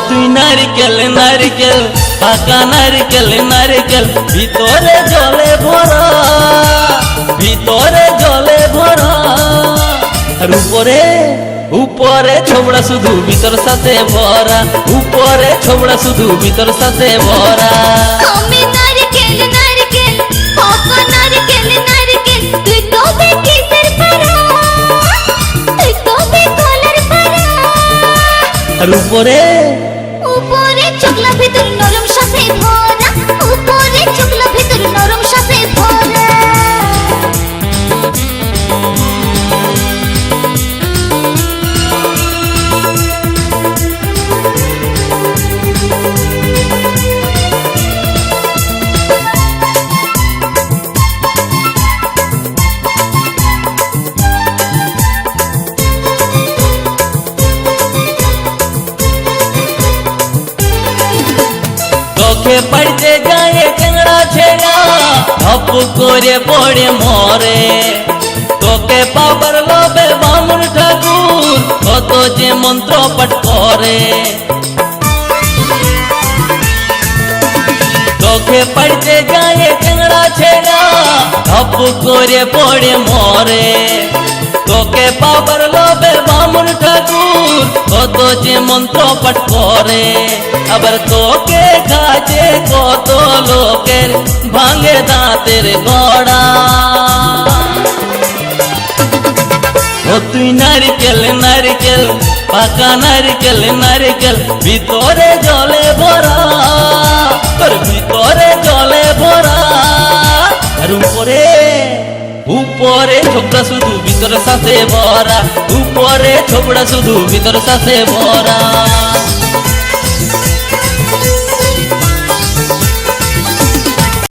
তুই নারিকেল নারিকেল পাকা নারিকেল নারিকেল ভিতরে জলে ভরা, ভিতরে জলে ভরা। আর উপরে উপরে ছোবড়া শুধু ভিতর সাথে ভরা, উপরে ছোবড়া শুধু ভিতর সাথে ভরা। আমি নারকেল নারকেল পাকা নারকেল নারকেল তুই কবে কিসের পারা, তুই কবে কলার পারা। আর উপরে উপরে চোখলা ভিতর নরম সাথে ভরা, উপরে চোখলা ভিতর নরম সাথে ভরা। চোখে পড়তে যায় টেংরা ছেড়া ধপ করে পড়ে মরে। তোকে পাবার লোভে বামুন ঠাকুর কত যে মন্ত্র পাঠ করে। চোখে পড়তে যায় টেংরা ছেড়া ধপ করে পড়ে মরে। তোকে পাবার লোভে বামুন ঠাকুর কত যে মন্ত্র পাঠ করে। আবার তোকে কাজে কত লোকের ভাঙে দাঁতের গড়া। ও তুই নারিকেল নারিকেল পাকা নারিকেল নারিকেল ভিতরে জলে ভরা, তোর ভিতরে জলে ভরা। আর উপরে উপরে ছোবড়া শুধু ভিতর সাথে ভরা, উপরে ছোবড়া শুধু ভিতর সাথে ভরা।